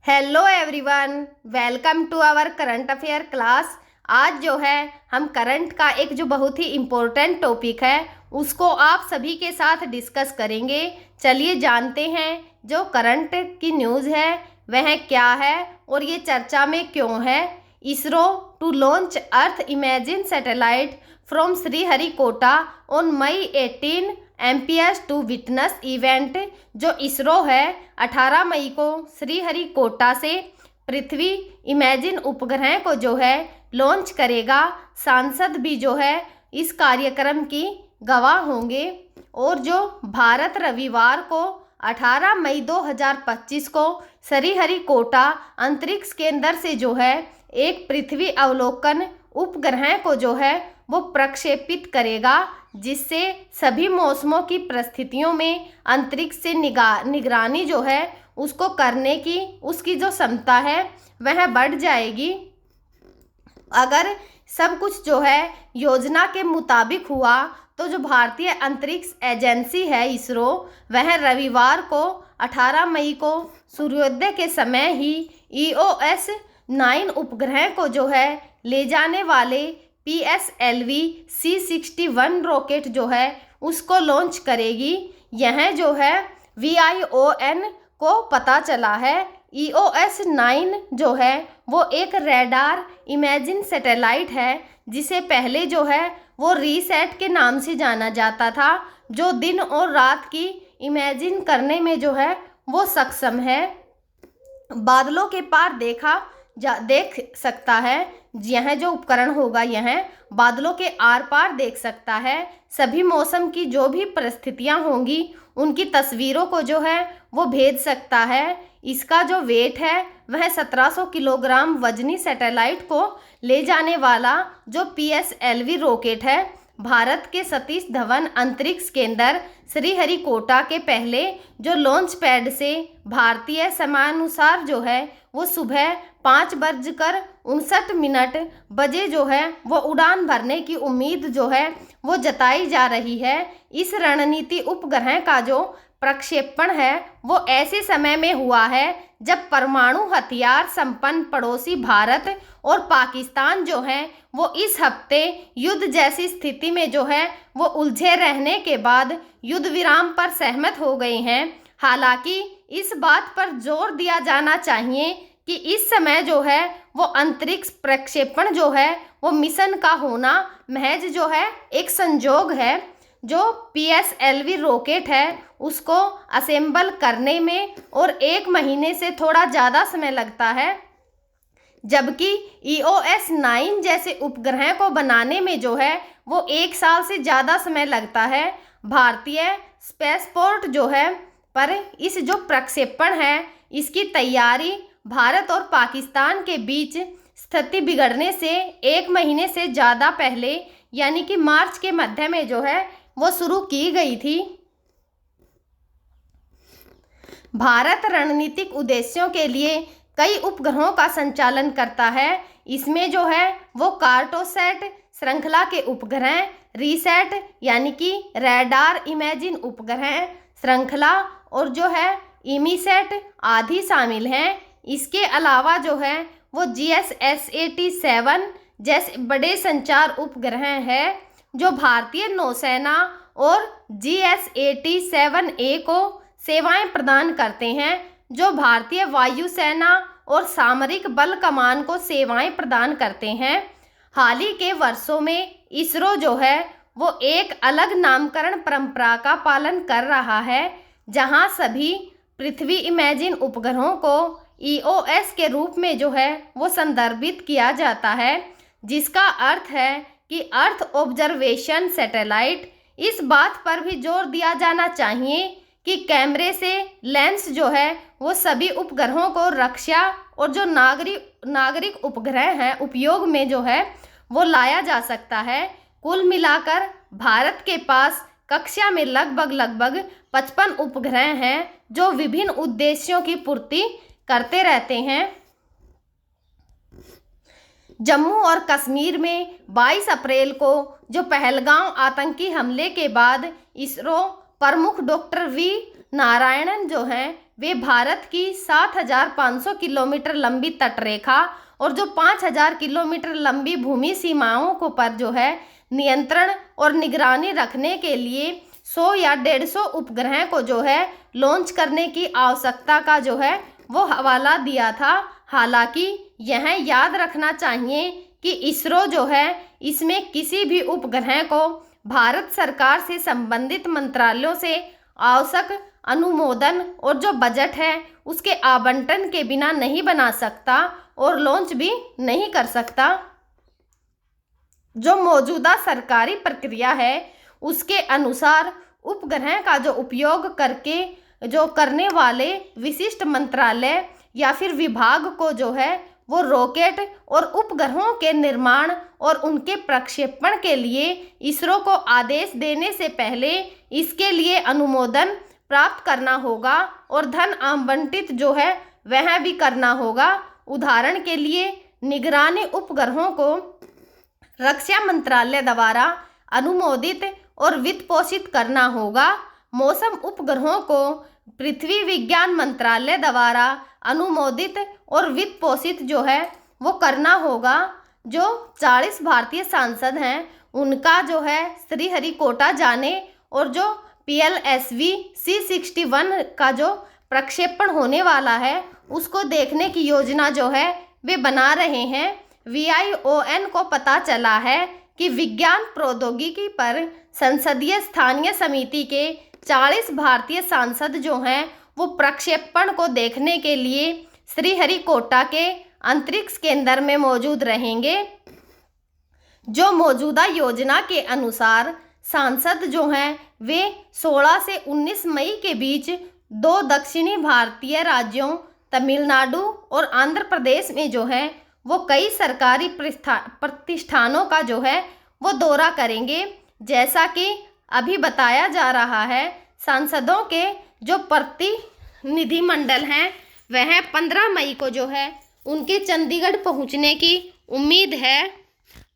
Hello everyone, welcome to our current affair class. आज जो है हम करंट का एक जो बहुत ही इम्पोर्टेंट टॉपिक है उसको आप सभी के साथ डिस्कस करेंगे। चलिए जानते हैं जो करंट की न्यूज़ है वह क्या है और ये चर्चा में क्यों है। ISRO to launch earth imaging satellite from Sriharikota on May 18 MPs to witness event. जो इसरो है 18 मई को श्रीहरिकोटा से पृथ्वी इमेजिन उपग्रह को जो है लॉन्च करेगा। सांसद भी जो है इस कार्यक्रम की गवाह होंगे। और जो भारत रविवार को 18 मई 2025 को श्रीहरिकोटा अंतरिक्ष केंद्र से जो है एक पृथ्वी अवलोकन उपग्रह को जो है वो प्रक्षेपित करेगा, जिससे सभी मौसमों की परिस्थितियों में अंतरिक्ष से निगरानी जो है उसको करने की उसकी जो क्षमता है वह बढ़ जाएगी। अगर सब कुछ जो है योजना के मुताबिक हुआ तो जो भारतीय अंतरिक्ष एजेंसी है इसरो, वह रविवार को 18 मई को सूर्योदय के समय ही EOS 9 उपग्रह को जो है ले जाने वाले PSLV C61 रॉकेट जो है उसको लॉन्च करेगी। यह जो है VION को पता चला है। EOS 9 जो है वो एक रेडार इमेजिंग सैटेलाइट है, जिसे पहले जो है वो रीसेट के नाम से जाना जाता था, जो दिन और रात की इमेजिन करने में जो है वो सक्षम है। बादलों के पार देख सकता है। यह जो उपकरण होगा यह बादलों के आर पार देख सकता है। सभी मौसम की जो भी परिस्थितियां होंगी उनकी तस्वीरों को जो है वो भेज सकता है। इसका जो वेट है वह 1700 किलोग्राम वजनी सैटेलाइट को ले जाने वाला जो PSLV रॉकेट है भारत के सतीश धवन अंतरिक्ष केंद्र श्रीहरिकोटा के पहले जो लॉन्च पैड से भारतीय समयानुसार जो है वो सुबह 5:59 बजे जो है वो उड़ान भरने की उम्मीद जो है वो जताई जा रही है। इस रणनीति उपग्रह का जो प्रक्षेपण है वो ऐसे समय में हुआ है जब परमाणु हथियार संपन्न पड़ोसी भारत और पाकिस्तान जो हैं वो इस हफ्ते युद्ध जैसी स्थिति में जो है वो उलझे रहने के बाद युद्ध विराम पर सहमत हो गए हैं। हालांकि इस बात पर जोर दिया जाना चाहिए कि इस समय जो है वो अंतरिक्ष प्रक्षेपण जो है वो मिशन का होना महज जो है एक संजोग है। जो PSLV रॉकेट है उसको असेंबल करने में और 1 महीने से थोड़ा ज़्यादा समय लगता है, जबकि EOS 9 जैसे उपग्रह को बनाने में जो है वो 1 साल से ज़्यादा समय लगता है। भारतीय स्पेसपोर्ट जो है पर इस जो प्रक्षेपण है इसकी तैयारी भारत और पाकिस्तान के बीच स्थिति बिगड़ने से 1 महीने से ज़्यादा पहले यानी कि मार्च के मध्य में जो है वो शुरू की गई थी। भारत रणनीतिक उद्देश्यों के लिए कई उपग्रहों का संचालन करता है। इसमें जो है वो कार्टोसैट श्रृंखला के उपग्रह, रीसेट यानी कि रडार इमेजिन उपग्रह श्रृंखला और जो है इमीसैट आदि शामिल हैं। इसके अलावा जो है वो GSSAT-7 जैसे बड़े संचार उपग्रह है जो भारतीय नौसेना और GSAT-7A को सेवाएं प्रदान करते हैं, जो भारतीय वायुसेना और सामरिक बल कमान को सेवाएं प्रदान करते हैं। हाल ही के वर्षों में इसरो जो है वो एक अलग नामकरण परंपरा का पालन कर रहा है, जहां सभी पृथ्वी इमेजिन उपग्रहों को EOS के रूप में जो है वो संदर्भित किया जाता है, जिसका अर्थ है कि अर्थ ऑब्जर्वेशन सैटेलाइट। इस बात पर भी जोर दिया जाना चाहिए कि कैमरे से लेंस जो है वो सभी उपग्रहों को रक्षा और जो नागरिक उपग्रह हैं उपयोग में जो है वो लाया जा सकता है। कुल मिलाकर भारत के पास कक्षा में लगभग 55 उपग्रह हैं जो विभिन्न उद्देश्यों की पूर्ति करते रहते हैं। जम्मू और कश्मीर में 22 अप्रैल को जो पहलगांव आतंकी हमले के बाद इसरो प्रमुख डॉक्टर V नारायणन जो हैं वे भारत की 7,500 किलोमीटर लंबी तटरेखा और जो 5,000 किलोमीटर लंबी भूमि सीमाओं को पर जो है नियंत्रण और निगरानी रखने के लिए 100 या 150 उपग्रह को जो है लॉन्च करने की आवश्यकता का जो है वो हवाला दिया था। हालांकि यह याद रखना चाहिए कि इसरो जो है इसमें किसी भी उपग्रह को भारत सरकार से संबंधित मंत्रालयों से आवश्यक अनुमोदन और जो बजट है उसके आवंटन के बिना नहीं बना सकता और लॉन्च भी नहीं कर सकता। जो मौजूदा सरकारी प्रक्रिया है उसके अनुसार उपग्रह का जो उपयोग करके जो करने वाले विशिष्ट मंत्रालय या फिर विभाग को जो है वो रॉकेट और उपग्रहों के निर्माण और उनके प्रक्षेपण के लिए इसरो को आदेश देने से पहले इसके लिए अनुमोदन प्राप्त करना होगा और धन आवंटित जो है वह भी करना होगा। उदाहरण के लिए निगरानी उपग्रहों को रक्षा मंत्रालय द्वारा अनुमोदित और वित्त पोषित करना होगा। मौसम उपग्रहों को पृथ्वी विज्ञान मंत्रालय द्वारा अनुमोदित और वित्त पोषित जो है वो करना होगा। जो 40 भारतीय सांसद हैं उनका जो है श्रीहरिकोटा जाने और जो PLSV C61 का जो प्रक्षेपण होने वाला है उसको देखने की योजना जो है वे बना रहे हैं। VION को पता चला है कि विज्ञान प्रौद्योगिकी पर संसदीय स्थानीय समिति के 40 भारतीय सांसद जो हैं वो प्रक्षेपण को देखने के लिए श्रीहरिकोटा के अंतरिक्ष केंद्र में मौजूद रहेंगे। जो मौजूदा योजना के अनुसार सांसद जो हैं वे 16 से 19 मई के बीच 2 दक्षिणी भारतीय राज्यों तमिलनाडु और आंध्र प्रदेश में जो है वो कई सरकारी प्रतिष्ठानों का जो है वो दौरा करेंगे। जैसा कि अभी बताया जा रहा है सांसदों के जो प्रतिनिधिमंडल हैं वह 15 मई को जो है उनके चंडीगढ़ पहुंचने की उम्मीद है।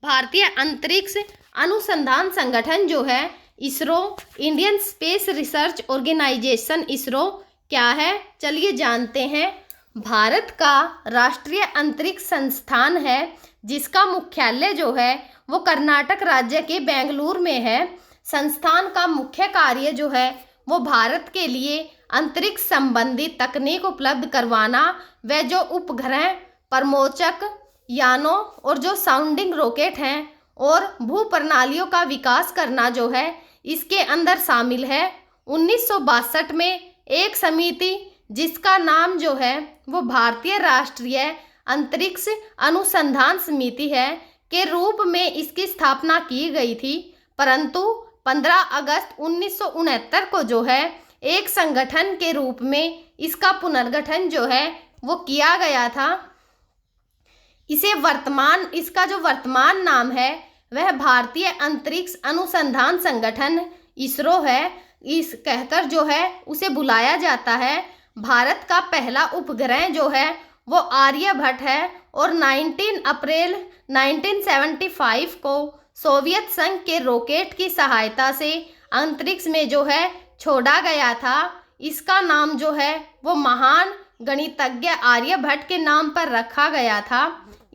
भारतीय अंतरिक्ष अनुसंधान संगठन जो है ISRO, Indian space research organization ISRO क्या है चलिए जानते हैं। भारत का राष्ट्रीय अंतरिक्ष संस्थान है जिसका मुख्यालय जो है वो कर्नाटक राज्य के बेंगलुरु में है। संस्थान का मुख्य कार्य जो है वो भारत के लिए अंतरिक्ष संबंधी तकनीक उपलब्ध करवाना व जो उपग्रह, परमोचक यानों और जो साउंडिंग रॉकेट हैं और भू प्रणालियों का विकास करना जो है इसके अंदर शामिल है। 1962 में एक समिति जिसका नाम जो है वो भारतीय राष्ट्रीय अंतरिक्ष अनुसंधान समिति है के रूप में इसकी स्थापना की गई थी, परंतु 15 अगस्त 1969 को जो है एक संगठन के रूप में इसका पुनर्गठन जो है वो किया गया था। इसका जो वर्तमान नाम है वह भारतीय अंतरिक्ष अनुसंधान संगठन इसरो है। इस कहकर जो है उसे बुलाया जाता है। भारत का पहला उपग्रह जो है वो आर्यभट्ट है और 19 अप्रैल 1975 को सोवियत संघ के रॉकेट की सहायता से अंतरिक्ष में जो है छोड़ा गया था। इसका नाम जो है वो महान गणितज्ञ आर्यभट्ट के नाम पर रखा गया था।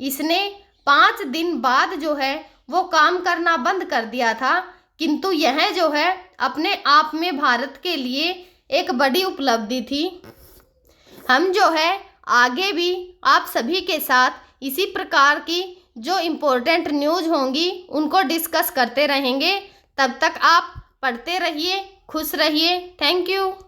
इसने 5 दिन बाद जो है वो काम करना बंद कर दिया था, किंतु यह जो है अपने आप में भारत के लिए एक बड़ी उपलब्धि थी। हम जो है आगे भी आप सभी के साथ इसी प्रकार की जो इम्पोर्टेंट न्यूज़ होंगी उनको डिस्कस करते रहेंगे। तब तक आप पढ़ते रहिए, खुश रहिए। Thank you.